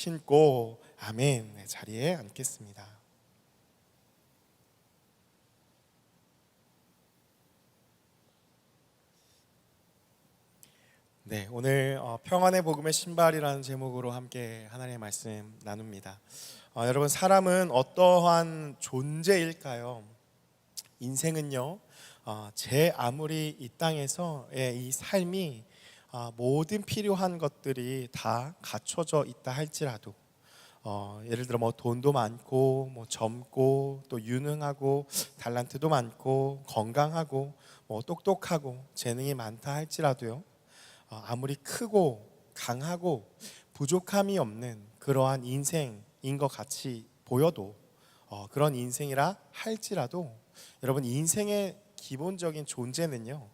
신고 아멘. 네, 자리에 앉겠습니다. 네, 오늘 평안의 복음의 신발이라는 제목으로 함께 하나님의 말씀 나눕니다. 여러분, 사람은 어떠한 존재일까요? 인생은요, 제 아무리 이 땅에서의 이 삶이 모든 필요한 것들이 다 갖춰져 있다 할지라도 예를 들어 뭐 돈도 많고 뭐 젊고 또 유능하고 달란트도 많고 건강하고 뭐 똑똑하고 재능이 많다 할지라도요, 아무리 크고 강하고 부족함이 없는 그러한 인생인 것 같이 보여도 그런 인생이라 할지라도 여러분, 인생의 기본적인 존재는요,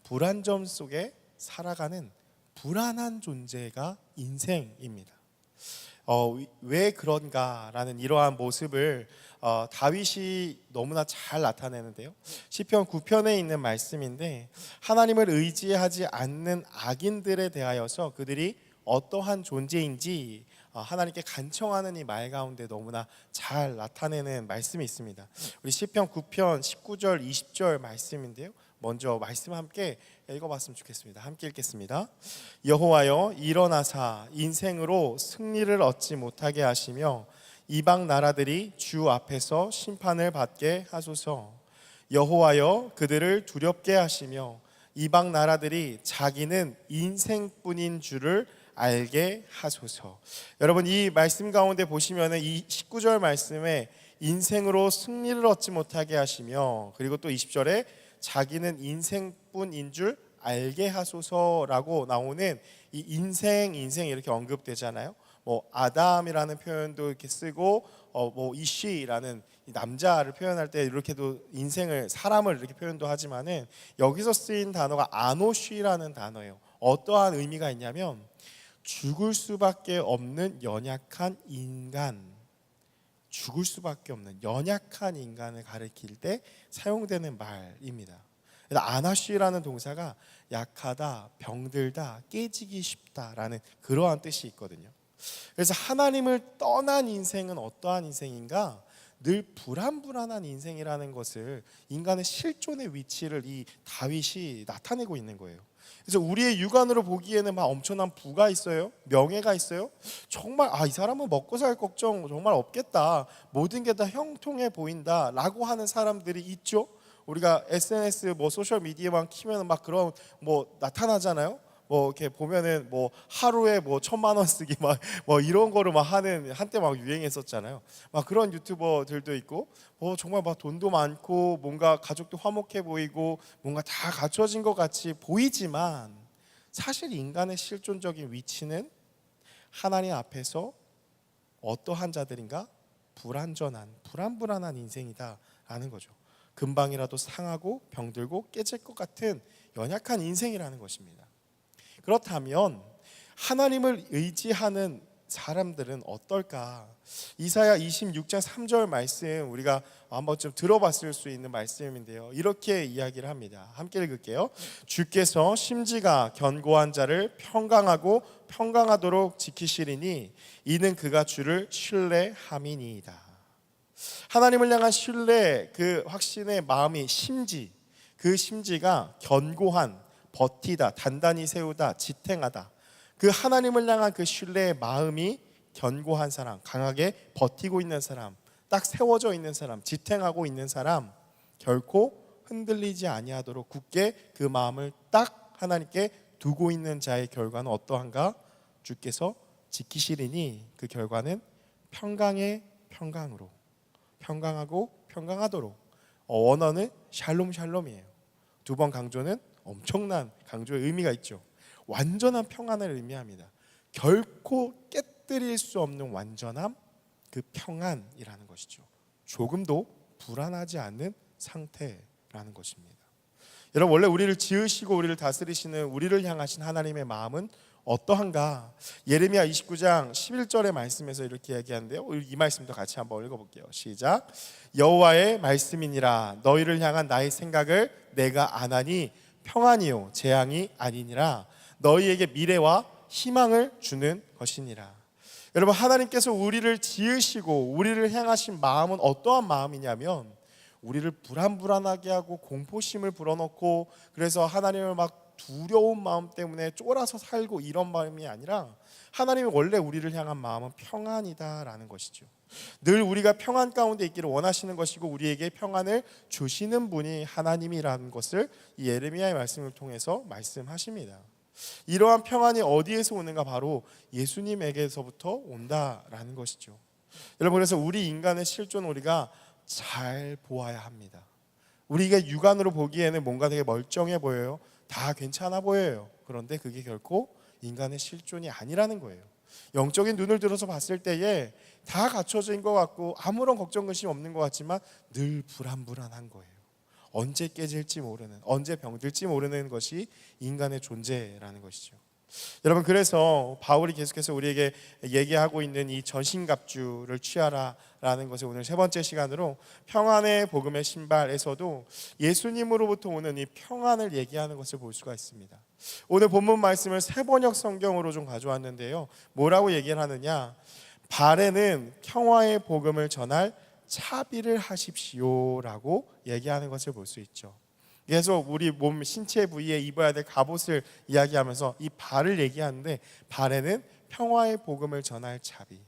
불안점 속에 살아가는 불안한 존재가 인생입니다. 왜 그런가라는 이러한 모습을 다윗이 너무나 잘 나타내는데요. 시편 9편에 있는 말씀인데, 하나님을 의지하지 않는 악인들에 대하여서 그들이 어떠한 존재인지 하나님께 간청하는 이 말 가운데 너무나 잘 나타내는 말씀이 있습니다. 우리 시편 9편 19절 20절 말씀인데요, 먼저 말씀 함께 읽어봤으면 좋겠습니다. 함께 읽겠습니다. 여호와여, 일어나사 인생으로 승리를 얻지 못하게 하시며 이방 나라들이 주 앞에서 심판을 받게 하소서. 여호와여, 그들을 두렵게 하시며 이방 나라들이 자기는 인생뿐인 줄을 알게 하소서. 여러분, 이 말씀 가운데 보시면 이 19절 말씀에 인생으로 승리를 얻지 못하게 하시며, 그리고 또 20절에 자기는 인생뿐인 줄 알게 하소서라고 나오는 이 인생 이렇게 언급되잖아요. 뭐 아담이라는 표현도 이렇게 쓰고 뭐 이쉬라는 남자를 표현할 때 이렇게도 인생을, 사람을 이렇게 표현도 하지만은 여기서 쓰인 단어가 아노쉬라는 단어예요. 어떠한 의미가 있냐면 죽을 수밖에 없는 연약한 인간, 죽을 수밖에 없는 연약한 인간을 가리킬 때 사용되는 말입니다. 아나쉬라는 동사가 약하다, 병들다, 깨지기 쉽다라는 그러한 뜻이 있거든요. 그래서 하나님을 떠난 인생은 어떠한 인생인가? 늘 불안한 인생이라는 것을, 인간의 실존의 위치를 이 다윗이 나타내고 있는 거예요. 그래서 우리의 육안으로 보기에는 막 엄청난 부가 있어요, 명예가 있어요. 정말 이 사람은 먹고 살 걱정 정말 없겠다, 모든 게 다 형통해 보인다라고 하는 사람들이 있죠. 우리가 SNS 뭐 소셜 미디어만 키면 막 그런 뭐 나타나잖아요. 뭐 이렇게 보면은 뭐 하루에 뭐 1,000만 원 쓰기 막 뭐 이런 거를 막 하는, 한때 막 유행했었잖아요. 막 그런 유튜버들도 있고, 정말 막 돈도 많고 뭔가 가족도 화목해 보이고 뭔가 다 갖춰진 것 같이 보이지만, 사실 인간의 실존적인 위치는 하나님 앞에서 어떠한 자들인가? 불완전한, 불안한 인생이다라는 거죠. 금방이라도 상하고 병들고 깨질 것 같은 연약한 인생이라는 것입니다. 그렇다면 하나님을 의지하는 사람들은 어떨까? 이사야 26장 3절 말씀 우리가 한번 좀 들어봤을 수 있는 말씀인데요, 이렇게 이야기를 합니다. 함께 읽을게요. 주께서 심지가 견고한 자를 평강하도록 지키시리니 이는 그가 주를 신뢰함이니이다. 하나님을 향한 신뢰, 그 확신의 마음이 심지, 그 심지가 견고한, 버티다, 단단히 세우다, 지탱하다, 그 하나님을 향한 그 신뢰의 마음이 견고한 사람, 강하게 버티고 있는 사람, 딱 세워져 있는 사람, 지탱하고 있는 사람, 결코 흔들리지 아니하도록 굳게 그 마음을 딱 하나님께 두고 있는 자의 결과는 어떠한가? 주께서 지키시리니 그 결과는 평강의 평강으로, 평강하고 평강하도록. 원어는 샬롬이에요. 두 번 강조는 엄청난 강조의 의미가 있죠. 완전한 평안을 의미합니다. 결코 깨뜨릴 수 없는 완전함, 그 평안이라는 것이죠. 조금도 불안하지 않는 상태라는 것입니다. 여러분, 원래 우리를 지으시고 우리를 다스리시는, 우리를 향하신 하나님의 마음은 어떠한가? 예레미야 29장 11절의 말씀에서 이렇게 이야기하는데요, 이 말씀도 같이 한번 읽어볼게요. 시작. 여호와의 말씀이니라, 너희를 향한 나의 생각을 내가 아나니 평안이요 재앙이 아니니라, 너희에게 미래와 희망을 주는 것이니라. 여러분, 하나님께서 우리를 지으시고 우리를 향하신 마음은 어떠한 마음이냐면 우리를 불안불안하게 하고 공포심을 불어넣고 그래서 하나님을 막 두려운 마음 때문에 쫄아서 살고 이런 마음이 아니라 하나님이 원래 우리를 향한 마음은 평안이다라는 것이죠. 늘 우리가 평안 가운데 있기를 원하시는 것이고 우리에게 평안을 주시는 분이 하나님이라는 것을 이 예레미야의 말씀을 통해서 말씀하십니다. 이러한 평안이 어디에서 오는가? 바로 예수님에게서부터 온다라는 것이죠. 여러분, 그래서 우리 인간의 실존 우리가 잘 보아야 합니다. 우리가 육안으로 보기에는 뭔가 되게 멀쩡해 보여요. 다 괜찮아 보여요. 그런데 그게 결코 인간의 실존이 아니라는 거예요. 영적인 눈을 들어서 봤을 때에 다 갖춰진 것 같고 아무런 걱정 근심 없는 것 같지만 늘 불안불안한 거예요. 언제 깨질지 모르는, 언제 병들지 모르는 것이 인간의 존재라는 것이죠. 여러분, 그래서 바울이 계속해서 우리에게 얘기하고 있는 이 전신갑주를 취하라라는 것을 오늘 세 번째 시간으로 평안의 복음의 신발에서도 예수님으로부터 오는 이 평안을 얘기하는 것을 볼 수가 있습니다. 오늘 본문 말씀을 세번역 성경으로 좀 가져왔는데요, 뭐라고 얘기를 하느냐? 발에는 평화의 복음을 전할 차비를 하십시오라고 얘기하는 것을 볼 수 있죠. 계속 우리 몸 신체 부위에 입어야 될 갑옷을 이야기하면서 이 발을 얘기하는데 발에는 평화의 복음을 전할 차비,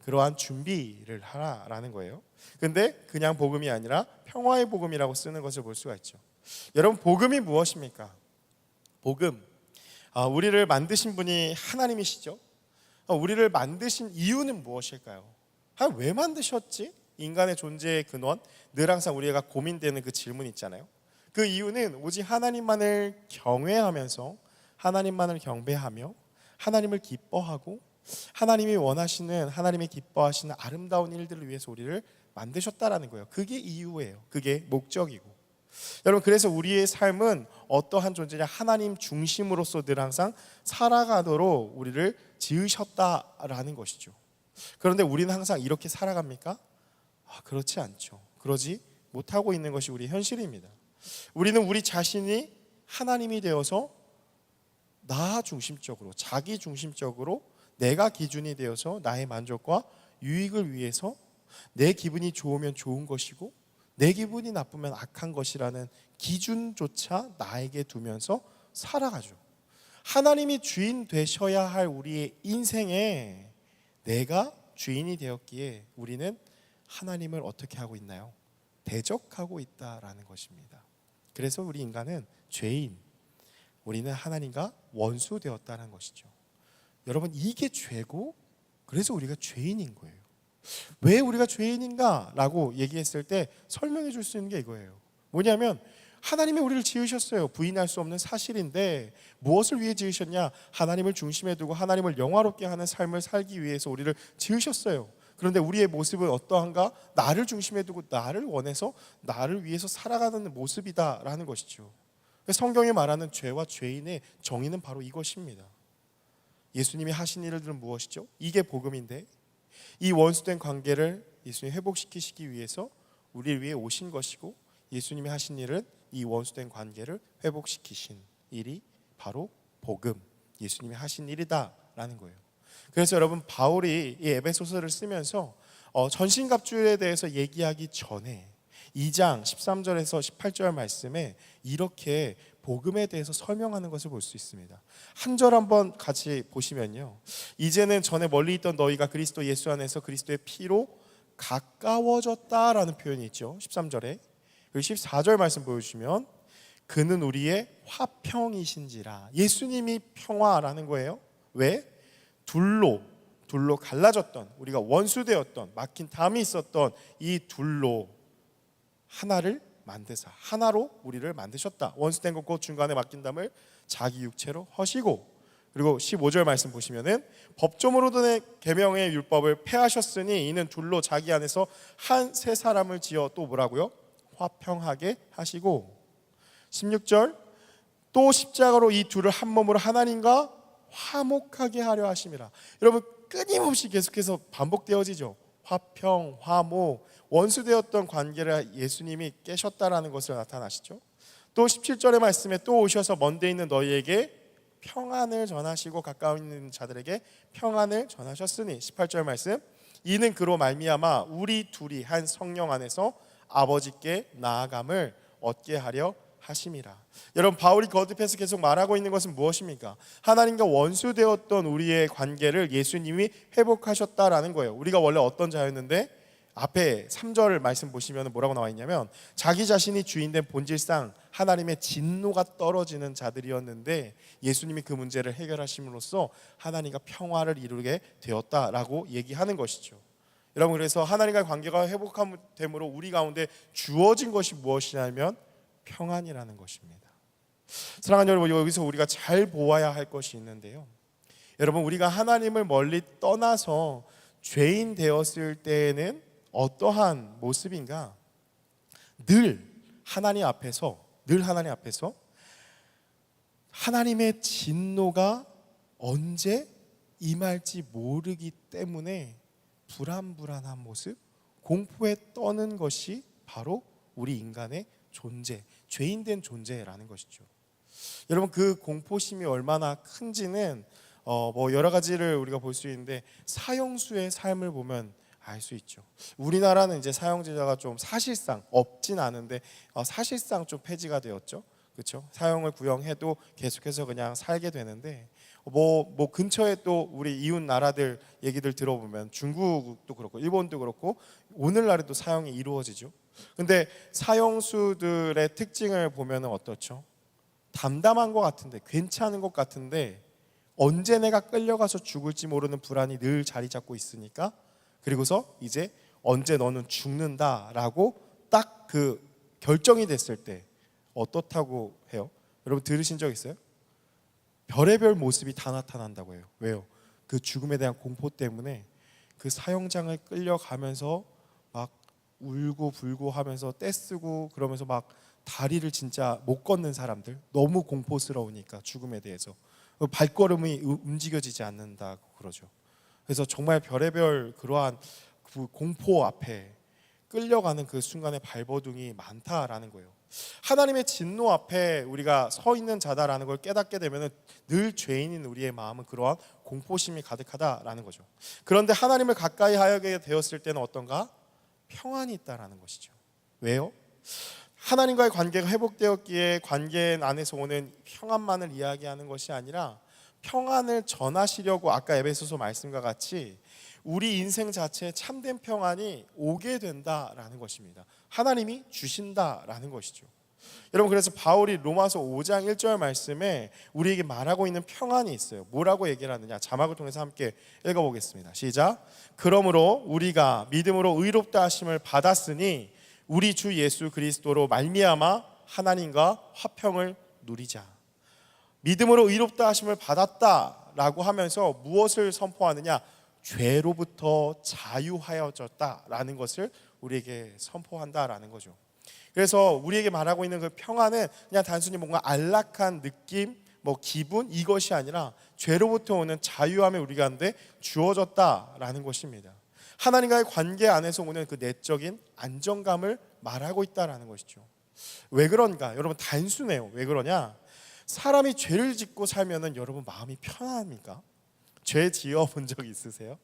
그러한 준비를 하라라는 거예요. 근데 그냥 복음이 아니라 평화의 복음이라고 쓰는 것을 볼 수가 있죠. 여러분, 복음이 무엇입니까? 복음, 우리를 만드신 분이 하나님이시죠. 우리를 만드신 이유는 무엇일까요? 왜 만드셨지? 인간의 존재의 근원, 늘 항상 우리가 고민되는 그 질문 있잖아요. 그 이유는 오직 하나님만을 경외하면서 하나님만을 경배하며 하나님을 기뻐하고 하나님이 원하시는, 하나님이 기뻐하시는 아름다운 일들을 위해서 우리를 만드셨다라는 거예요. 그게 이유예요. 그게 목적이고. 여러분, 그래서 우리의 삶은 어떠한 존재냐? 하나님 중심으로서 늘 항상 살아가도록 우리를 지으셨다라는 것이죠. 그런데 우리는 항상 이렇게 살아갑니까? 그렇지 않죠. 그러지 못하고 있는 것이 우리 현실입니다. 우리는 우리 자신이 하나님이 되어서 나 중심적으로, 자기 중심적으로 내가 기준이 되어서 나의 만족과 유익을 위해서 내 기분이 좋으면 좋은 것이고 내 기분이 나쁘면 악한 것이라는 기준조차 나에게 두면서 살아가죠. 하나님이 주인 되셔야 할 우리의 인생에 내가 주인이 되었기에 우리는 하나님을 어떻게 하고 있나요? 대적하고 있다라는 것입니다. 그래서 우리 인간은 죄인, 우리는 하나님과 원수 되었다는 것이죠. 여러분, 이게 죄고 그래서 우리가 죄인인 거예요. 왜 우리가 죄인인가? 라고 얘기했을 때 설명해 줄 수 있는 게 이거예요. 뭐냐면 하나님이 우리를 지으셨어요. 부인할 수 없는 사실인데 무엇을 위해 지으셨냐? 하나님을 중심에 두고 하나님을 영화롭게 하는 삶을 살기 위해서 우리를 지으셨어요. 그런데 우리의 모습은 어떠한가? 나를 중심에 두고 나를 원해서 나를 위해서 살아가는 모습이다라는 것이죠. 성경이 말하는 죄와 죄인의 정의는 바로 이것입니다. 예수님이 하신 일들은 무엇이죠? 이게 복음인데 이 원수된 관계를 예수님이 회복시키시기 위해서 우리를 위해 오신 것이고 예수님이 하신 일은 이 원수된 관계를 회복시키신 일이 바로 복음, 예수님이 하신 일이다라는 거예요. 그래서 여러분, 바울이 이 에베소서를 쓰면서 전신갑주에 대해서 얘기하기 전에 2장 13절에서 18절 말씀에 이렇게 복음에 대해서 설명하는 것을 볼 수 있습니다. 한 절 한번 같이 보시면요, 이제는 전에 멀리 있던 너희가 그리스도 예수 안에서 그리스도의 피로 가까워졌다라는 표현이 있죠. 13절에. 그리고 14절 말씀 보여주시면 그는 우리의 화평이신지라. 예수님이 평화라는 거예요. 왜? 둘로 갈라졌던, 우리가 원수되었던, 막힌 담이 있었던 이 둘로 하나를 만드사, 하나로 우리를 만드셨다. 원수된 것과 중간에 막힌 담을 자기 육체로 허시고, 그리고 15절 말씀 보시면은 법조문으로 된 계명의 율법을 폐하셨으니 이는 둘로 자기 안에서 한 새 사람을 지어 또 뭐라고요? 화평하게 하시고, 16절 또 십자가로 이 둘을 한 몸으로 하나님과 화목하게 하려 하심이라. 여러분, 끊임없이 계속해서 반복되어지죠. 화평, 화목, 원수되었던 관계를 예수님이 깨셨다라는 것을 나타나시죠. 또 17절의 말씀에 또 오셔서 먼데 있는 너희에게 평안을 전하시고 가까이 있는 자들에게 평안을 전하셨으니 18절 말씀 이는 그로 말미암아 우리 둘이 한 성령 안에서 아버지께 나아감을 얻게 하려 하심이라. 여러분 바울이 거듭해서 계속 말하고 있는 것은 무엇입니까? 하나님과 원수되었던 우리의 관계를 예수님이 회복하셨다라는 거예요. 우리가 원래 어떤 자였는데 앞에 3절 말씀 보시면 뭐라고 나와 있냐면 자기 자신이 주인된 본질상 하나님의 진노가 떨어지는 자들이었는데 예수님이 그 문제를 해결하심으로써 하나님과 평화를 이루게 되었다라고 얘기하는 것이죠. 여러분 그래서 하나님과의 관계가 회복됨으로 우리 가운데 주어진 것이 무엇이냐면 평안이라는 것입니다. 사랑하는 여러분 여기서 우리가 잘 보아야 할 것이 있는데요. 여러분 우리가 하나님을 멀리 떠나서 죄인 되었을 때에는 어떠한 모습인가? 늘 하나님 앞에서 하나님의 진노가 언제 임할지 모르기 때문에 불안한 모습, 공포에 떠는 것이 바로 우리 인간의 존재, 죄인된 존재라는 것이죠. 여러분 그 공포심이 얼마나 큰지는 뭐 여러 가지를 우리가 볼 수 있는데 사형수의 삶을 보면 알 수 있죠. 우리나라는 이제 사형제자가 좀 사실상 없진 않은데 사실상 좀 폐지가 되었죠. 그렇죠? 사형을 구형해도 계속해서 그냥 살게 되는데 뭐 근처에 또 우리 이웃 나라들 얘기들 들어보면 중국도 그렇고 일본도 그렇고 오늘날에도 사형이 이루어지죠. 근데 사형수들의 특징을 보면은 어떻죠? 담담한 것 같은데 괜찮은 것 같은데 언제 내가 끌려가서 죽을지 모르는 불안이 늘 자리 잡고 있으니까 그리고서 이제 언제 너는 죽는다라고 딱 그 결정이 됐을 때 어떻다고 해요? 여러분 들으신 적 있어요? 별의별 모습이 다 나타난다고 해요. 왜요? 그 죽음에 대한 공포 때문에 그 사형장을 끌려가면서 막 울고 불고 하면서 떼쓰고 그러면서 막 다리를 진짜 못 걷는 사람들 너무 공포스러우니까 죽음에 대해서 발걸음이 움직여지지 않는다고 그러죠. 그래서 정말 별의별 그러한 그 공포 앞에 끌려가는 그 순간의 발버둥이 많다라는 거예요. 하나님의 진노 앞에 우리가 서 있는 자다라는 걸 깨닫게 되면 늘 죄인인 우리의 마음은 그러한 공포심이 가득하다라는 거죠. 그런데 하나님을 가까이 하게 되었을 때는 어떤가? 평안이 있다라는 것이죠. 왜요? 하나님과의 관계가 회복되었기에 관계 안에서 오는 평안만을 이야기하는 것이 아니라 평안을 전하시려고 아까 에베소서 말씀과 같이 우리 인생 자체에 참된 평안이 오게 된다라는 것입니다. 하나님이 주신다라는 것이죠. 여러분 그래서 바울이 로마서 5장 1절 말씀에 우리에게 말하고 있는 평안이 있어요. 뭐라고 얘기를 하느냐? 자막을 통해서 함께 읽어보겠습니다. 시작. 그러므로 우리가 믿음으로 의롭다 하심을 받았으니 우리 주 예수 그리스도로 말미암아 하나님과 화평을 누리자. 믿음으로 의롭다 하심을 받았다라고 하면서 무엇을 선포하느냐? 죄로부터 자유하여졌다라는 것을 우리에게 선포한다라는 거죠. 그래서 우리에게 말하고 있는 그 평안은 그냥 단순히 뭔가 안락한 느낌, 뭐 기분 이것이 아니라 죄로부터 오는 자유함이 우리 가운데 주어졌다라는 것입니다. 하나님과의 관계 안에서 오는 그 내적인 안정감을 말하고 있다라는 것이죠. 왜 그런가? 여러분 단순해요. 왜 그러냐? 사람이 죄를 짓고 살면은 여러분 마음이 편합니까? 죄 지어 본 적 있으세요?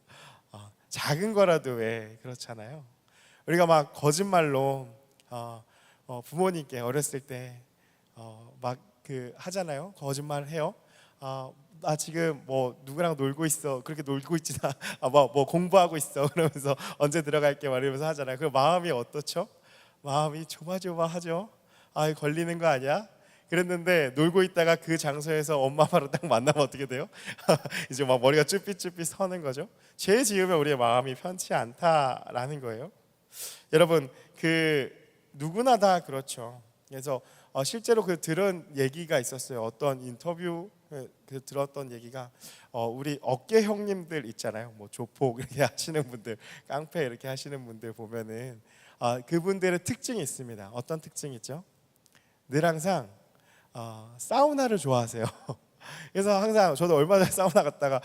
작은 거라도 왜 그렇잖아요. 우리가 막 거짓말로 부모님께 어렸을 때 막 그 하잖아요. 거짓말 해요. 나 지금 뭐 누구랑 놀고 있어. 그렇게 놀고 있지 나. 뭐 공부하고 있어. 그러면서 언제 들어갈게 말이면서 하잖아요. 그 마음이 어떻죠? 마음이 조마조마하죠. 걸리는 거 아니야? 그랬는데 놀고 있다가 그 장소에서 엄마 아빠랑 딱 만나면 어떻게 돼요? 이제 막 머리가 쭈삣쭈삣 서는 거죠. 죄 지으면 우리의 마음이 편치 않다라는 거예요. 여러분 그 누구나 다 그렇죠. 그래서 실제로 그 들은 얘기가 있었어요. 어떤 인터뷰 그 들었던 얘기가 우리 어깨 형님들 있잖아요. 뭐 조폭 이렇게 하시는 분들, 깡패 이렇게 하시는 분들 보면은 그분들의 특징이 있습니다. 어떤 특징이 있죠? 늘 항상 사우나를 좋아하세요. 그래서 항상 저도 얼마 전에 사우나 갔다가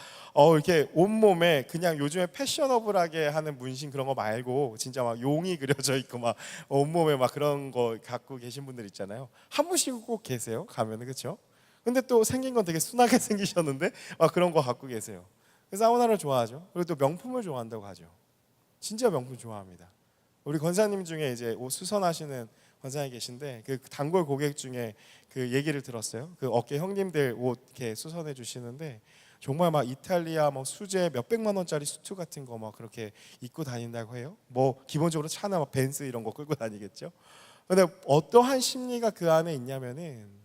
이렇게 온몸에 그냥 요즘에 패셔너블하게 하는 문신 그런 거 말고 진짜 막 용이 그려져 있고 막 온몸에 막 그런 거 갖고 계신 분들 있잖아요. 한 분씩은 꼭 계세요. 가면은 그렇죠? 근데 또 생긴 건 되게 순하게 생기셨는데 그런 거 갖고 계세요. 사우나를 좋아하죠. 그리고 또 명품을 좋아한다고 하죠. 진짜 명품 좋아합니다. 우리 권사님 중에 이제 옷 수선하시는 권사님 계신데 그 단골 고객 중에 그 얘기를 들었어요. 그 어깨 형님들 옷 이렇게 수선해 주시는데 정말 막 이탈리아 뭐 수제 몇백만 원짜리 수트 같은 거 막 그렇게 입고 다닌다고 해요. 뭐 기본적으로 차나 막 벤츠 이런 거 끌고 다니겠죠. 근데 어떠한 심리가 그 안에 있냐면은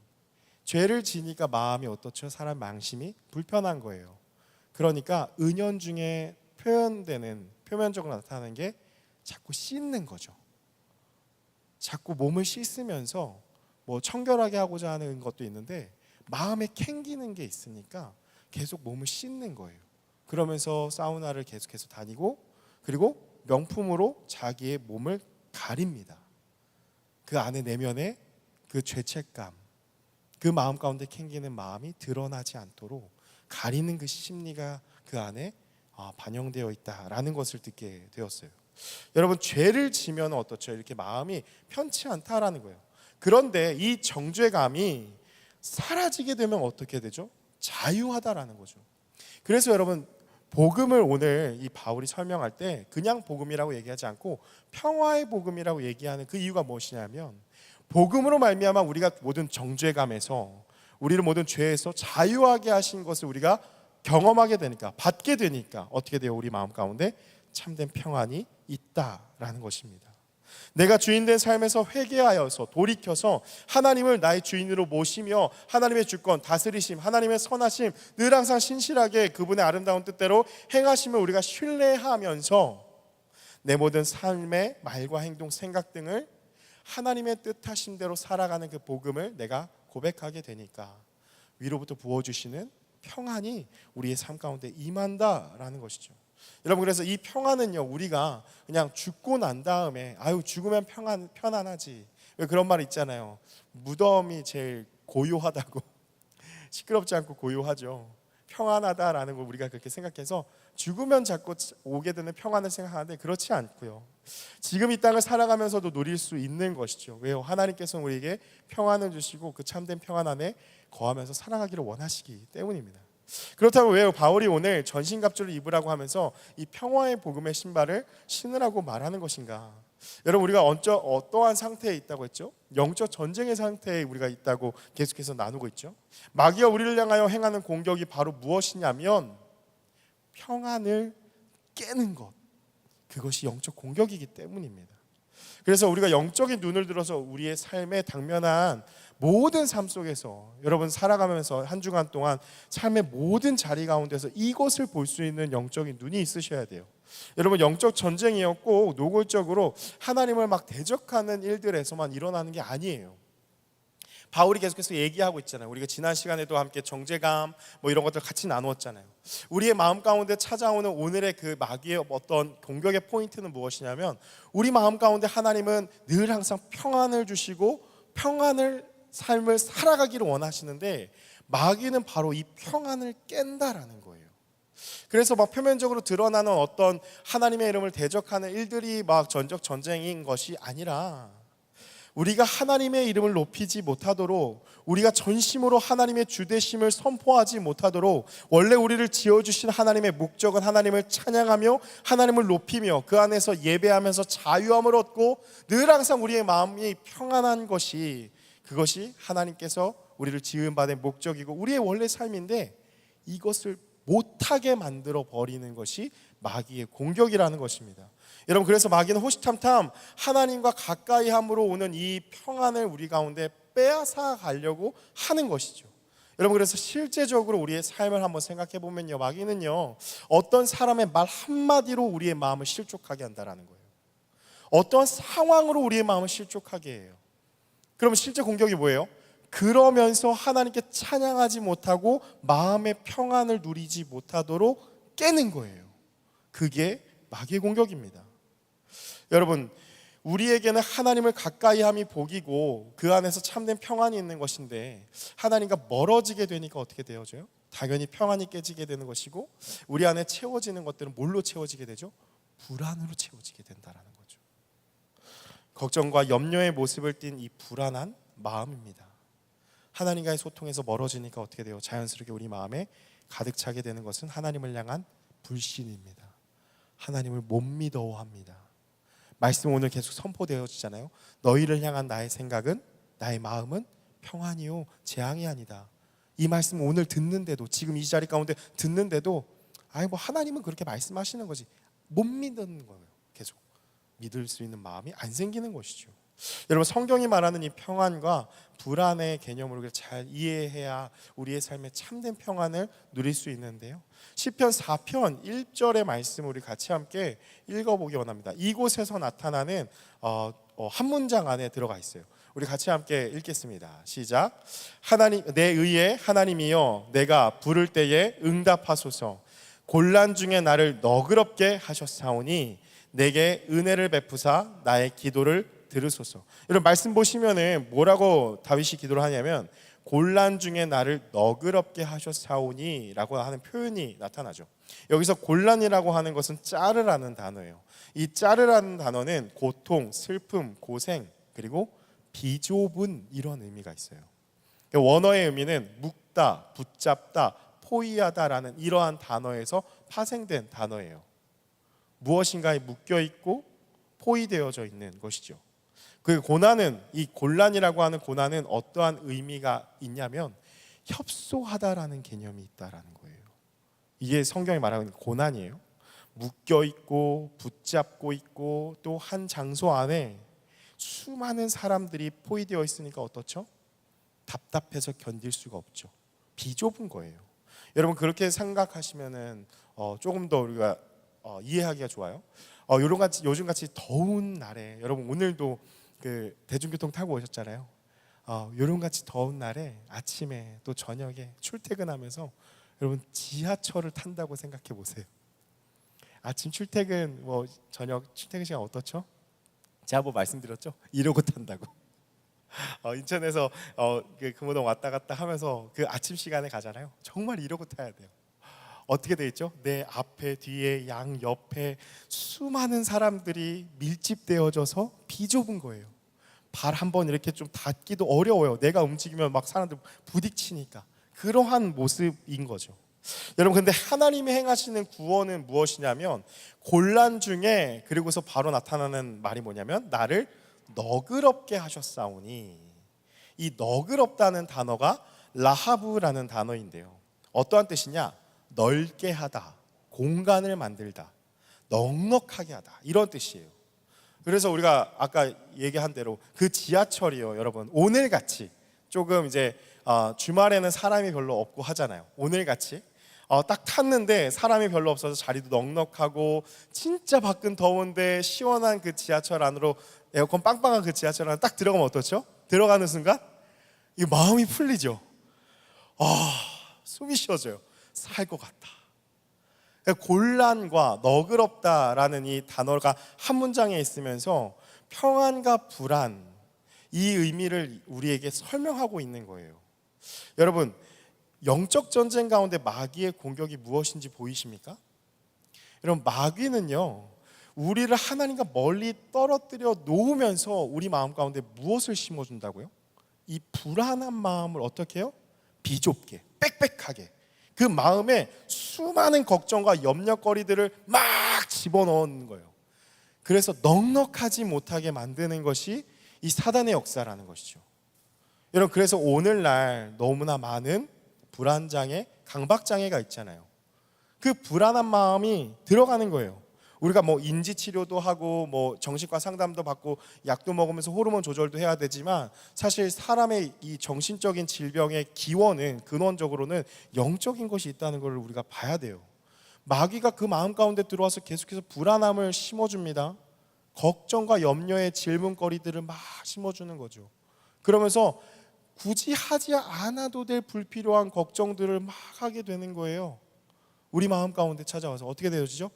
죄를 지니까 마음이 어떻죠? 사람 망심이 불편한 거예요. 그러니까 은연중에 표면적으로 나타나는 게 자꾸 씻는 거죠. 자꾸 몸을 씻으면서 뭐 청결하게 하고자 하는 것도 있는데 마음에 캥기는 게 있으니까 계속 몸을 씻는 거예요. 그러면서 사우나를 계속해서 다니고 그리고 명품으로 자기의 몸을 가립니다. 그 안에 내면에 그 죄책감, 그 마음 가운데 캥기는 마음이 드러나지 않도록 가리는 그 심리가 그 안에 반영되어 있다라는 것을 듣게 되었어요. 여러분, 죄를 지면 어떻죠? 이렇게 마음이 편치 않다라는 거예요. 그런데 이 정죄감이 사라지게 되면 어떻게 되죠? 자유하다라는 거죠. 그래서 여러분, 복음을 오늘 이 바울이 설명할 때 그냥 복음이라고 얘기하지 않고 평화의 복음이라고 얘기하는 그 이유가 무엇이냐면 복음으로 말미암아 우리가 모든 정죄감에서 우리를 모든 죄에서 자유하게 하신 것을 우리가 경험하게 되니까, 받게 되니까 어떻게 돼요? 우리 마음 가운데 참된 평안이 있다라는 것입니다. 내가 주인된 삶에서 회개하여서 돌이켜서 하나님을 나의 주인으로 모시며 하나님의 주권, 다스리심, 하나님의 선하심 늘 항상 신실하게 그분의 아름다운 뜻대로 행하심을 우리가 신뢰하면서 내 모든 삶의 말과 행동, 생각 등을 하나님의 뜻하신 대로 살아가는 그 복음을 내가 고백하게 되니까 위로부터 부어주시는 평안이 우리의 삶 가운데 임한다라는 것이죠. 여러분, 그래서 이 평안은요, 우리가 그냥 죽고 난 다음에 죽으면 편안하지, 왜 그런 말 있잖아요. 무덤이 제일 고요하다고. 시끄럽지 않고 고요하죠. 평안하다라는 걸 우리가 그렇게 생각해서 죽으면 자꾸 오게 되는 평안을 생각하는데 그렇지 않고요, 지금 이 땅을 살아가면서도 누릴 수 있는 것이죠. 왜요? 하나님께서는 우리에게 평안을 주시고 그 참된 평안 안에 거하면서 살아가기를 원하시기 때문입니다. 그렇다고 왜요? 바울이 오늘 전신갑주를 입으라고 하면서 이 평화의 복음의 신발을 신으라고 말하는 것인가? 여러분, 우리가 어떠한 상태에 있다고 했죠? 영적 전쟁의 상태에 우리가 있다고 계속해서 나누고 있죠. 마귀가 우리를 향하여 행하는 공격이 바로 무엇이냐면 평안을 깨는 것, 그것이 영적 공격이기 때문입니다. 그래서 우리가 영적인 눈을 들어서 우리의 삶에 당면한 모든 삶 속에서 여러분 살아가면서 한 주간 동안 삶의 모든 자리 가운데서 이것을 볼 수 있는 영적인 눈이 있으셔야 돼요. 여러분, 영적 전쟁이었고 노골적으로 하나님을 막 대적하는 일들에서만 일어나는 게 아니에요. 바울이 계속해서 얘기하고 있잖아요. 우리가 지난 시간에도 함께 정죄감 뭐 이런 것들 같이 나누었잖아요. 우리의 마음 가운데 찾아오는 오늘의 그 마귀의 어떤 공격의 포인트는 무엇이냐면 우리 마음 가운데 하나님은 늘 항상 평안을 주시고 평안을 삶을 살아가기를 원하시는데 마귀는 바로 이 평안을 깬다라는 거예요. 그래서 막 표면적으로 드러나는 어떤 하나님의 이름을 대적하는 일들이 막 전적 전쟁인 것이 아니라 우리가 하나님의 이름을 높이지 못하도록, 우리가 전심으로 하나님의 주되심을 선포하지 못하도록, 원래 우리를 지어주신 하나님의 목적은 하나님을 찬양하며 하나님을 높이며 그 안에서 예배하면서 자유함을 얻고 늘 항상 우리의 마음이 평안한 것이, 그것이 하나님께서 우리를 지은 바 된 목적이고 우리의 원래 삶인데 이것을 못하게 만들어 버리는 것이 마귀의 공격이라는 것입니다. 여러분, 그래서 마귀는 호시탐탐 하나님과 가까이 함으로 오는 이 평안을 우리 가운데 빼앗아 가려고 하는 것이죠. 여러분, 그래서 실제적으로 우리의 삶을 한번 생각해 보면요, 마귀는요 어떤 사람의 말 한마디로 우리의 마음을 실족하게 한다라는 거예요. 어떤 상황으로 우리의 마음을 실족하게 해요. 그러면 실제 공격이 뭐예요? 그러면서 하나님께 찬양하지 못하고 마음의 평안을 누리지 못하도록 깨는 거예요. 그게 마귀의 공격입니다. 여러분, 우리에게는 하나님을 가까이 함이 복이고 그 안에서 참된 평안이 있는 것인데 하나님과 멀어지게 되니까 어떻게 되어져요? 당연히 평안이 깨지게 되는 것이고 우리 안에 채워지는 것들은 뭘로 채워지게 되죠? 불안으로 채워지게 된다는 거죠. 걱정과 염려의 모습을 띤 이 불안한 마음입니다. 하나님과의 소통에서 멀어지니까 어떻게 돼요? 자연스럽게 우리 마음에 가득 차게 되는 것은 하나님을 향한 불신입니다. 하나님을 못 믿어합니다. 말씀 오늘 계속 선포되어지잖아요. 너희를 향한 나의 생각은, 나의 마음은 평안이요 재앙이 아니다. 이 말씀 오늘 듣는데도, 지금 이 자리 가운데 듣는데도 뭐 하나님은 그렇게 말씀하시는 거지, 못 믿는 거예요. 계속 믿을 수 있는 마음이 안 생기는 것이죠. 여러분, 성경이 말하는 이 평안과 불안의 개념을 우리가 잘 이해해야 우리의 삶에 참된 평안을 누릴 수 있는데요. 시편 4편 1절의 말씀을 우리 같이 함께 읽어보기 원합니다. 이곳에서 나타나는 한 문장 안에 들어가 있어요. 우리 같이 함께 읽겠습니다. 시작. 하나님, 내 의에 하나님이여 내가 부를 때에 응답하소서. 곤란 중에 나를 너그럽게 하셨사오니 내게 은혜를 베푸사 나의 기도를 들으소서. 여러분, 말씀 보시면은 뭐라고 다윗이 기도를 하냐면 곤란 중에 나를 너그럽게 하셨사오니 라고 하는 표현이 나타나죠. 여기서 곤란이라고 하는 것은 짜르라는 단어예요. 이 짜르라는 단어는 고통, 슬픔, 고생, 그리고 비좁은 이런 의미가 있어요. 원어의 의미는 묶다, 붙잡다, 포위하다라는 이러한 단어에서 파생된 단어예요. 무엇인가에 묶여있고 포위되어져 있는 것이죠. 그 고난은, 이 곤란이라고 하는 고난은 어떠한 의미가 있냐면 협소하다라는 개념이 있다라는 거예요. 이게 성경이 말하는 고난이에요. 묶여있고 붙잡고 있고 또 한 장소 안에 수많은 사람들이 포위되어 있으니까 어떻죠? 답답해서 견딜 수가 없죠. 비좁은 거예요. 여러분, 그렇게 생각하시면은 조금 더 우리가 이해하기가 좋아요. 요즘같이 더운 날에, 여러분 오늘도 그 대중교통 타고 오셨잖아요. 요즘같이 더운 날에 아침에 또 저녁에 출퇴근하면서 여러분 지하철을 탄다고 생각해 보세요. 아침 출퇴근, 저녁 출퇴근 시간 어떻죠? 제가 말씀드렸죠? 이러고 탄다고. 인천에서 그 금호동 왔다 갔다 하면서 그 아침 시간에 가잖아요. 정말 이러고 타야 돼요. 어떻게 돼 있죠? 내 앞에, 뒤에, 양 옆에 수많은 사람들이 밀집되어져서 비좁은 거예요. 발 한번 이렇게 좀 닿기도 어려워요. 내가 움직이면 막 사람들 부딪히니까. 그러한 모습인 거죠. 여러분, 근데 하나님이 행하시는 구원은 무엇이냐면 곤란 중에, 그리고서 바로 나타나는 말이 뭐냐면 나를 너그럽게 하셨사오니. 이 너그럽다는 단어가 라하브라는 단어인데요. 어떠한 뜻이냐? 넓게 하다, 공간을 만들다, 넉넉하게 하다, 이런 뜻이에요. 그래서 우리가 아까 얘기한 대로 그 지하철이요, 여러분 오늘같이 조금 이제 주말에는 사람이 별로 없고 하잖아요. 오늘같이 딱 탔는데 사람이 별로 없어서 자리도 넉넉하고 진짜 밖은 더운데 시원한 그 지하철 안으로, 에어컨 빵빵한 그 지하철 안에 딱 들어가면 어떻죠? 들어가는 순간 이 마음이 풀리죠. 숨이 쉬어져요. 살 것 같다. 곤란과 너그럽다라는 이 단어가 한 문장에 있으면서 평안과 불안, 이 의미를 우리에게 설명하고 있는 거예요. 여러분, 영적 전쟁 가운데 마귀의 공격이 무엇인지 보이십니까? 여러분, 마귀는요, 우리를 하나님과 멀리 떨어뜨려 놓으면서 우리 마음 가운데 무엇을 심어준다고요? 이 불안한 마음을 어떻게 해요? 비좁게, 빽빽하게, 그 마음에 수많은 걱정과 염려거리들을 막 집어넣는 거예요. 그래서 넉넉하지 못하게 만드는 것이 이 사단의 역사라는 것이죠. 여러분, 그래서 오늘날 너무나 많은 불안장애, 강박장애가 있잖아요. 그 불안한 마음이 들어가는 거예요. 우리가 인지치료도 하고 정신과 상담도 받고 약도 먹으면서 호르몬 조절도 해야 되지만 사실 사람의 이 정신적인 질병의 기원은 근원적으로는 영적인 것이 있다는 걸 우리가 봐야 돼요. 마귀가 그 마음 가운데 들어와서 계속해서 불안함을 심어줍니다. 걱정과 염려의 질문거리들을 막 심어주는 거죠. 그러면서 굳이 하지 않아도 될 불필요한 걱정들을 막 하게 되는 거예요. 우리 마음 가운데 찾아와서 어떻게 되어지죠?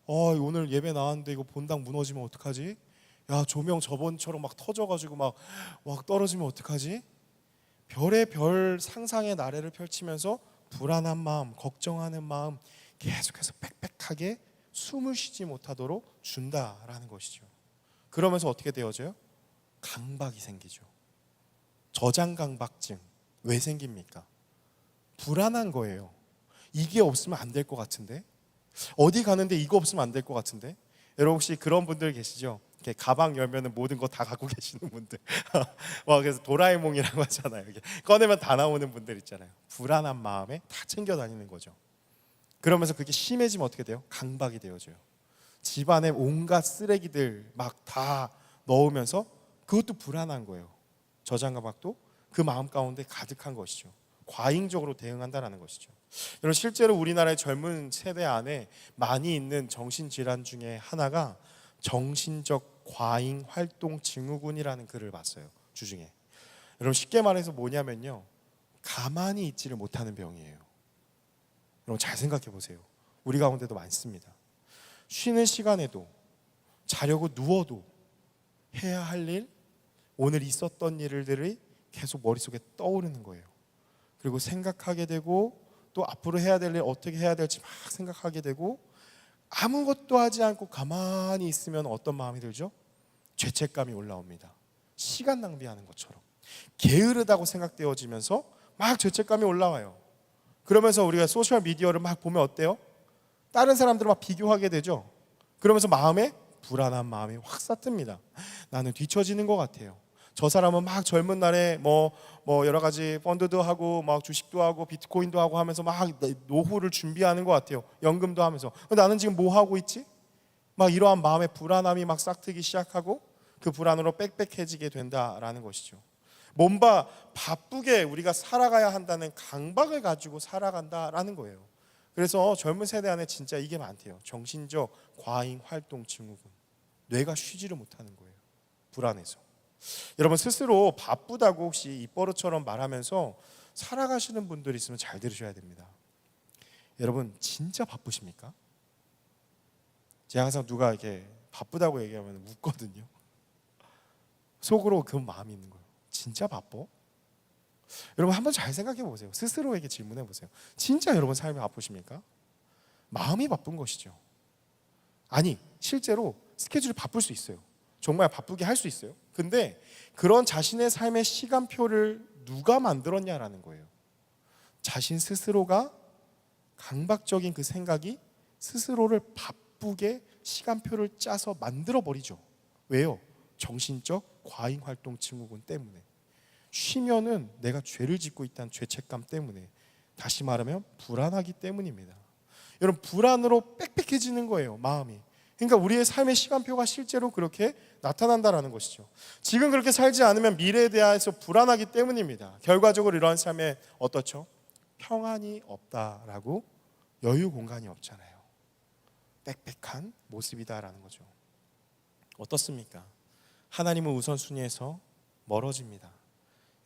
오늘 예배 나왔는데 이거 본당 무너지면 어떡하지? 야, 조명 저번처럼 막 터져가지고 막 떨어지면 어떡하지? 별의 별 상상의 나래를 펼치면서 불안한 마음, 걱정하는 마음 계속해서 빽빽하게 숨을 쉬지 못하도록 준다라는 것이죠. 그러면서 어떻게 되어져요? 강박이 생기죠. 저장강박증, 왜 생깁니까? 불안한 거예요. 이게 없으면 안 될 것 같은데, 어디 가는데 이거 없으면 안 될 것 같은데. 여러분 혹시 그런 분들 계시죠? 이렇게 가방 열면은 모든 거 다 갖고 계시는 분들. 그래서 도라에몽이라고 하잖아요. 이렇게 꺼내면 다 나오는 분들 있잖아요. 불안한 마음에 다 챙겨 다니는 거죠. 그러면서 그게 심해지면 어떻게 돼요? 강박이 되어져요. 집안에 온갖 쓰레기들 막 다 넣으면서 그것도 불안한 거예요. 저장감각도 그 마음 가운데 가득한 것이죠. 과잉적으로 대응한다는 것이죠. 여러분 실제로 우리나라의 젊은 세대 안에 많이 있는 정신질환 중에 하나가 정신적 과잉 활동 증후군이라는 글을 봤어요. 주중에. 여러분 쉽게 말해서 뭐냐면요, 가만히 있지를 못하는 병이에요. 여러분 잘 생각해 보세요. 우리 가운데도 많습니다. 쉬는 시간에도, 자려고 누워도 해야 할 일, 오늘 있었던 일들이 계속 머릿속에 떠오르는 거예요. 그리고 생각하게 되고, 또 앞으로 해야 될 일 어떻게 해야 될지 막 생각하게 되고, 아무것도 하지 않고 가만히 있으면 어떤 마음이 들죠? 죄책감이 올라옵니다. 시간 낭비하는 것처럼 게으르다고 생각되어지면서 막 죄책감이 올라와요. 그러면서 우리가 소셜 미디어를 막 보면 어때요? 다른 사람들을 막 비교하게 되죠. 그러면서 마음에 불안한 마음이 확 싹듭니다. 나는 뒤처지는 것 같아요. 저 사람은 막 젊은 날에 뭐 여러 가지 펀드도 하고 막 주식도 하고 비트코인도 하고 하면서 막 노후를 준비하는 것 같아요. 연금도 하면서. 근데 나는 지금 뭐 하고 있지? 막 이러한 마음의 불안함이 막 싹트기 시작하고 그 불안으로 빽빽해지게 된다라는 것이죠. 뭔가 바쁘게 우리가 살아가야 한다는 강박을 가지고 살아간다라는 거예요. 그래서 젊은 세대 안에 진짜 이게 많대요. 정신적 과잉 활동 증후군. 뇌가 쉬지를 못하는 거예요. 불안해서. 여러분 스스로 바쁘다고 혹시 입버릇처럼 말하면서 살아가시는 분들이 있으면 잘 들으셔야 됩니다. 여러분 진짜 바쁘십니까? 제가 항상 누가 이렇게 바쁘다고 얘기하면 웃거든요. 속으로 그 마음이 있는 거예요. 진짜 바빠? 여러분 한번 잘 생각해 보세요. 스스로에게 질문해 보세요. 진짜 여러분 삶이 바쁘십니까? 마음이 바쁜 것이죠. 아니 실제로 스케줄이 바쁠 수 있어요. 정말 바쁘게 할 수 있어요. 근데 그런 자신의 삶의 시간표를 누가 만들었냐라는 거예요. 자신 스스로가 강박적인 그 생각이 스스로를 바쁘게 시간표를 짜서 만들어버리죠. 왜요? 정신적 과잉 활동 증후군 때문에. 쉬면은 내가 죄를 짓고 있다는 죄책감 때문에, 다시 말하면 불안하기 때문입니다. 여러분 불안으로 빽빽해지는 거예요, 마음이. 그러니까 우리의 삶의 시간표가 실제로 그렇게 나타난다라는 것이죠. 지금 그렇게 살지 않으면 미래에 대해서 불안하기 때문입니다. 결과적으로 이러한 삶에 어떻죠? 평안이 없다라고, 여유 공간이 없잖아요. 빽빽한 모습이다라는 거죠. 어떻습니까? 하나님은 우선순위에서 멀어집니다.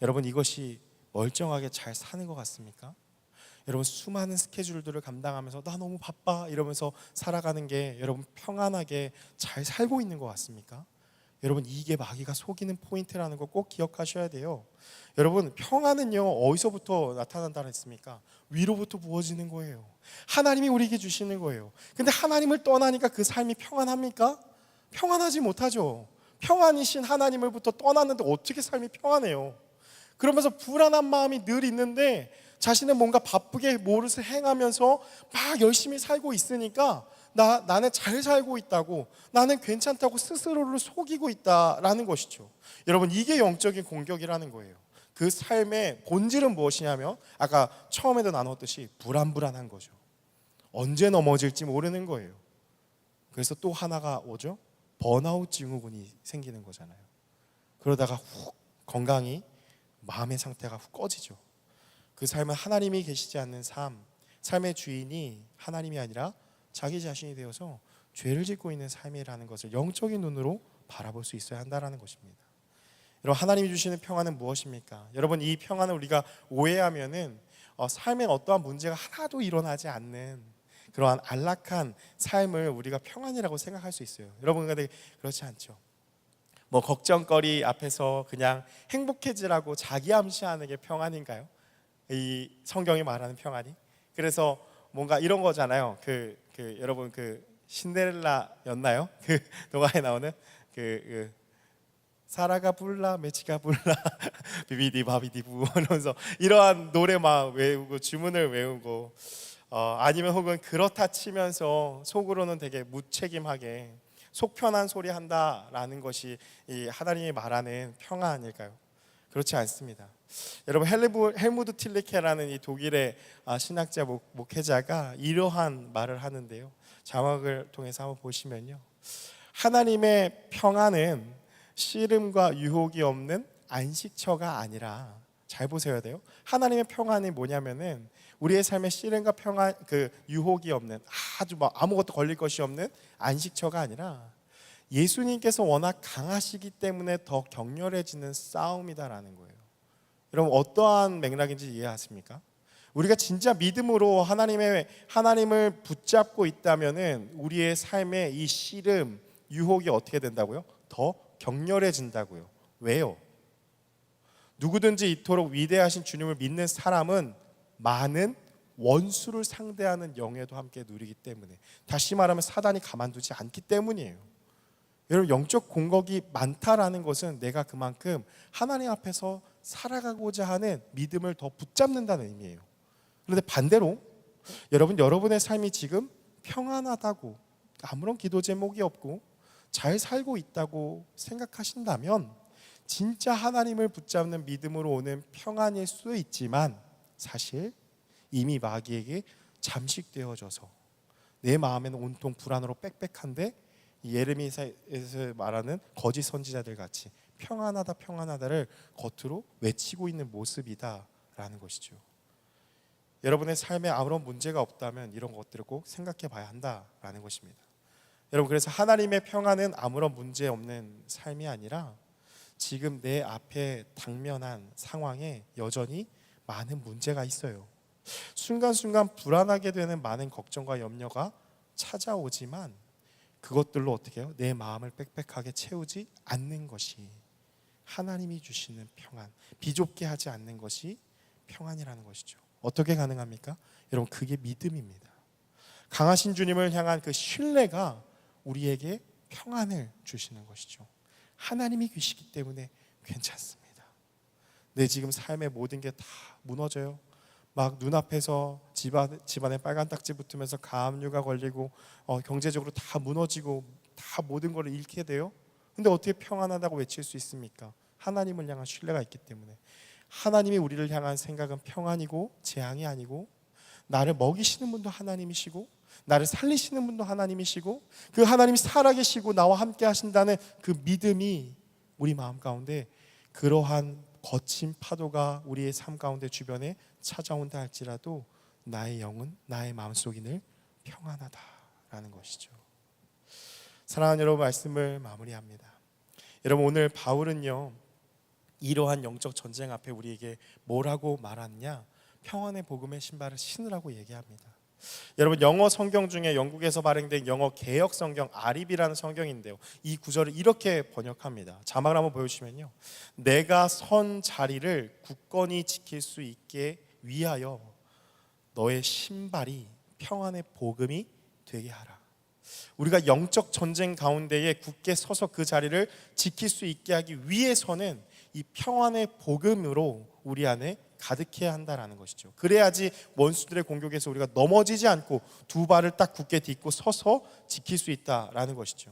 여러분 이것이 멀쩡하게 잘 사는 것 같습니까? 여러분 수많은 스케줄들을 감당하면서 나 너무 바빠 이러면서 살아가는 게 여러분 평안하게 잘 살고 있는 것 같습니까? 여러분 이게 마귀가 속이는 포인트라는 거 꼭 기억하셔야 돼요. 여러분 평안은요 어디서부터 나타난다 했습니까? 위로부터 부어지는 거예요. 하나님이 우리에게 주시는 거예요. 근데 하나님을 떠나니까 그 삶이 평안합니까? 평안하지 못하죠. 평안이신 하나님을부터 떠났는데 어떻게 삶이 평안해요? 그러면서 불안한 마음이 늘 있는데 자신은 뭔가 바쁘게 무엇을 행하면서 막 열심히 살고 있으니까 나는 잘 살고 있다고, 나는 괜찮다고 스스로를 속이고 있다라는 것이죠. 여러분 이게 영적인 공격이라는 거예요. 그 삶의 본질은 무엇이냐면 아까 처음에도 나눴듯이 불안한 거죠. 언제 넘어질지 모르는 거예요. 그래서 또 하나가 오죠. 번아웃 증후군이 생기는 거잖아요. 그러다가 훅 건강이, 마음의 상태가 훅 꺼지죠. 그 삶은 하나님이 계시지 않는 삶의 주인이 하나님이 아니라 자기 자신이 되어서 죄를 짓고 있는 삶이라는 것을 영적인 눈으로 바라볼 수 있어야 한다는 것입니다. 여러분 하나님이 주시는 평안은 무엇입니까? 여러분 이 평안을 우리가 오해하면은 삶에 어떠한 문제가 하나도 일어나지 않는 그러한 안락한 삶을 우리가 평안이라고 생각할 수 있어요. 여러분 근데 그렇지 않죠. 뭐 걱정거리 앞에서 그냥 행복해지라고 자기 암시하는 게 평안인가요? 이 성경이 말하는 평안이. 그래서 뭔가 이런 거잖아요. 여러분 신데렐라였나요? 그 동화에 나오는 사라가 불라 메치가 불라 비비디 바비디부 하면서 이러한 노래 막 외우고 주문을 외우고 아니면 혹은 그렇다 치면서 속으로는 되게 무책임하게 속 편한 소리 한다라는 것이 이 하나님이 말하는 평화 아닐까요? 그렇지 않습니다. 여러분 헬무드 틸리케라는 이 독일의 신학자 목회자가 이러한 말을 하는데요. 자막을 통해서 한번 보시면요. 하나님의 평안은 씨름과 유혹이 없는 안식처가 아니라, 잘 보셔야 돼요. 하나님의 평안이 뭐냐면은 우리의 삶에 씨름과 평안, 그 유혹이 없는, 아주 막 아무것도 걸릴 것이 없는 안식처가 아니라 예수님께서 워낙 강하시기 때문에 더 격렬해지는 싸움이다라는 거예요. 여러분 어떠한 맥락인지 이해하십니까? 우리가 진짜 믿음으로 하나님을 붙잡고 있다면은 우리의 삶에 이 씨름, 유혹이 어떻게 된다고요? 더 격렬해진다고요. 왜요? 누구든지 이토록 위대하신 주님을 믿는 사람은 많은 원수를 상대하는 영예도 함께 누리기 때문에, 다시 말하면 사단이 가만두지 않기 때문이에요. 여러분 영적 공격이 많다라는 것은 내가 그만큼 하나님 앞에서 살아가고자 하는 믿음을 더 붙잡는다는 의미예요. 그런데 반대로 여러분의 삶이 지금 평안하다고, 아무런 기도 제목이 없고 잘 살고 있다고 생각하신다면 진짜 하나님을 붙잡는 믿음으로 오는 평안일 수 있지만 사실 이미 마귀에게 잠식되어져서 내 마음에는 온통 불안으로 빽빽한데 예레미야에서 말하는 거짓 선지자들 같이 평안하다를 겉으로 외치고 있는 모습이다라는 것이죠. 여러분의 삶에 아무런 문제가 없다면 이런 것들을 꼭 생각해 봐야 한다라는 것입니다. 여러분 그래서 하나님의 평안은 아무런 문제 없는 삶이 아니라 지금 내 앞에 당면한 상황에 여전히 많은 문제가 있어요. 순간순간 불안하게 되는 많은 걱정과 염려가 찾아오지만 그것들로 어떻게 해요? 내 마음을 빽빽하게 채우지 않는 것이 하나님이 주시는 평안, 비좁게 하지 않는 것이 평안이라는 것이죠. 어떻게 가능합니까? 여러분 그게 믿음입니다. 강하신 주님을 향한 그 신뢰가 우리에게 평안을 주시는 것이죠. 하나님이 계시기 때문에 괜찮습니다. 내 지금 삶의 모든 게 다 무너져요. 막 눈앞에서 집안에 빨간 딱지 붙으면서 가압류가 걸리고 경제적으로 다 무너지고 다 모든 걸 잃게 돼요. 근데 어떻게 평안하다고 외칠 수 있습니까? 하나님을 향한 신뢰가 있기 때문에. 하나님이 우리를 향한 생각은 평안이고 재앙이 아니고, 나를 먹이시는 분도 하나님이시고 나를 살리시는 분도 하나님이시고 그 하나님이 살아계시고 나와 함께 하신다는 그 믿음이 우리 마음 가운데, 그러한 거친 파도가 우리의 삶 가운데 주변에 찾아온다 할지라도 나의 영은, 나의 마음속이 늘 평안하다라는 것이죠. 사랑하는 여러분, 말씀을 마무리합니다. 여러분 오늘 바울은요 이러한 영적 전쟁 앞에 우리에게 뭐라고 말하느냐? 평안의 복음의 신발을 신으라고 얘기합니다. 여러분 영어 성경 중에 영국에서 발행된 영어 개역 성경 아립이라는 성경인데요, 이 구절을 이렇게 번역합니다. 자막을 한번 보여주시면요, 내가 선 자리를 굳건히 지킬 수 있게 위하여 너의 신발이 평안의 복음이 되게 하라. 우리가 영적 전쟁 가운데에 굳게 서서 그 자리를 지킬 수 있게 하기 위해서는 이 평안의 복음으로 우리 안에 가득해야 한다라는 것이죠. 그래야지 원수들의 공격에서 우리가 넘어지지 않고 두 발을 딱 굳게 딛고 서서 지킬 수 있다라는 것이죠.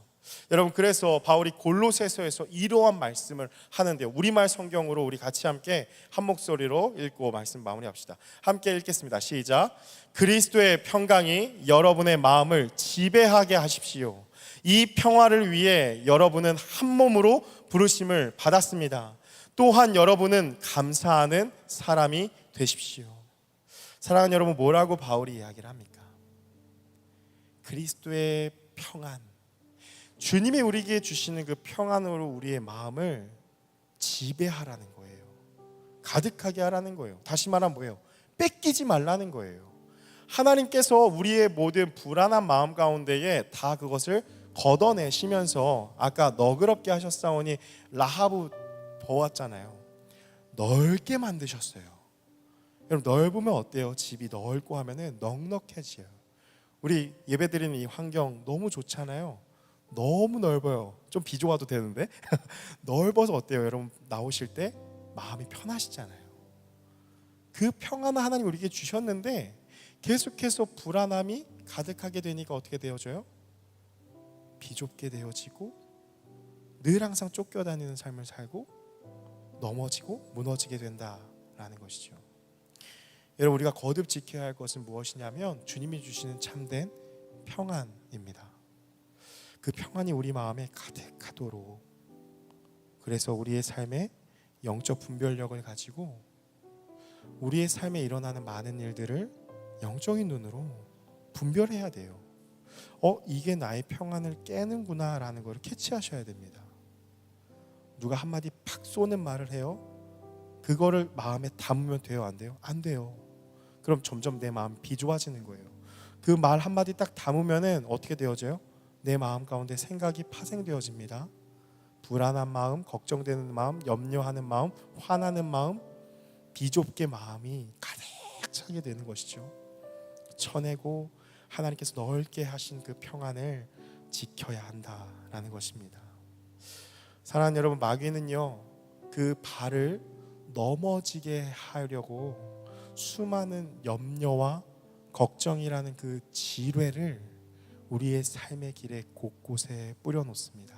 여러분 그래서 바울이 골로새서에서 이러한 말씀을 하는데요, 우리말 성경으로 우리 같이 함께 한 목소리로 읽고 말씀 마무리합시다. 함께 읽겠습니다. 시작. 그리스도의 평강이 여러분의 마음을 지배하게 하십시오. 이 평화를 위해 여러분은 한 몸으로 부르심을 받았습니다. 또한 여러분은 감사하는 사람이 되십시오. 사랑하는 여러분, 뭐라고 바울이 이야기를 합니까? 그리스도의 평안, 주님이 우리에게 주시는 그 평안으로 우리의 마음을 지배하라는 거예요. 가득하게 하라는 거예요. 다시 말하면 뭐예요? 뺏기지 말라는 거예요. 하나님께서 우리의 모든 불안한 마음 가운데에 다 그것을 걷어내시면서 아까 너그럽게 하셨사오니 라하브 보았잖아요. 넓게 만드셨어요. 여러분 넓으면 어때요? 집이 넓고 하면은 넉넉해져요. 우리 예배드리는 이 환경 너무 좋잖아요. 너무 넓어요. 좀 비좁아도 되는데 넓어서 어때요? 여러분 나오실 때 마음이 편하시잖아요. 그 평안을 하나님 우리에게 주셨는데 계속해서 불안함이 가득하게 되니까 어떻게 되어져요? 비좁게 되어지고 늘 항상 쫓겨다니는 삶을 살고 넘어지고 무너지게 된다라는 것이죠. 여러분 우리가 거듭 지켜야 할 것은 무엇이냐면 주님이 주시는 참된 평안입니다. 그 평안이 우리 마음에 가득하도록, 그래서 우리의 삶에 영적 분별력을 가지고 우리의 삶에 일어나는 많은 일들을 영적인 눈으로 분별해야 돼요. 이게 나의 평안을 깨는구나 라는 걸 캐치하셔야 됩니다. 누가 한마디 팍 쏘는 말을 해요. 그거를 마음에 담으면 돼요? 안 돼요? 안 돼요. 그럼 점점 내 마음이 비좁아지는 거예요. 그 말 한마디 딱 담으면은 어떻게 되어져요? 내 마음 가운데 생각이 파생되어집니다. 불안한 마음, 걱정되는 마음, 염려하는 마음, 화나는 마음, 비좁게 마음이 가득 차게 되는 것이죠. 쳐내고 하나님께서 넓게 하신 그 평안을 지켜야 한다라는 것입니다. 사랑하는 여러분, 마귀는요 그 발을 넘어지게 하려고 수많은 염려와 걱정이라는 그 지뢰를 우리의 삶의 길에 곳곳에 뿌려놓습니다.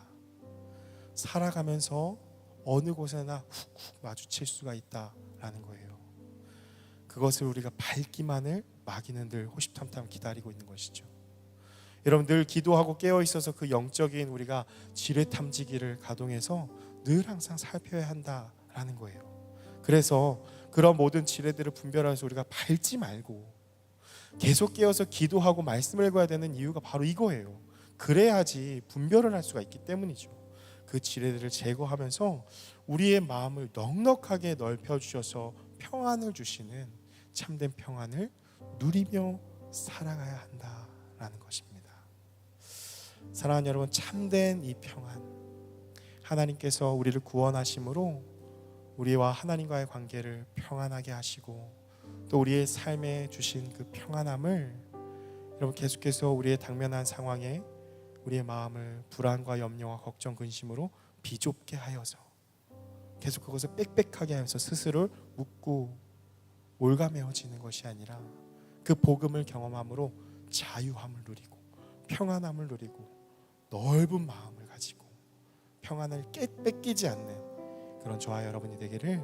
살아가면서 어느 곳에나 훅훅 마주칠 수가 있다라는 거예요. 그것을 우리가 밟기만을 마귀는 늘 호시탐탐 기다리고 있는 것이죠. 여러분 늘 기도하고 깨어 있어서 그 영적인 우리가 지뢰 탐지기를 가동해서 늘 항상 살펴야 한다라는 거예요. 그래서 그런 모든 지뢰들을 분별해서 우리가 밟지 말고 계속 깨어서 기도하고 말씀을 읽어야 되는 이유가 바로 이거예요. 그래야지 분별을 할 수가 있기 때문이죠. 그 지뢰들을 제거하면서 우리의 마음을 넉넉하게 넓혀주셔서 평안을 주시는 참된 평안을 누리며 살아가야 한다라는 것입니다. 사랑하는 여러분, 참된 이 평안, 하나님께서 우리를 구원하심으로 우리와 하나님과의 관계를 평안하게 하시고 또 우리의 삶에 주신 그 평안함을 여러분 계속해서 우리의 당면한 상황에 우리의 마음을 불안과 염려와 걱정, 근심으로 비좁게 하여서 계속 그것을 빽빽하게 하여서 스스로를 묶고 올가매어지는 것이 아니라 그 복음을 경험함으로 자유함을 누리고 평안함을 누리고 넓은 마음을 가지고 평안을 뺏기지 않는 그런 저와 여러분이 되기를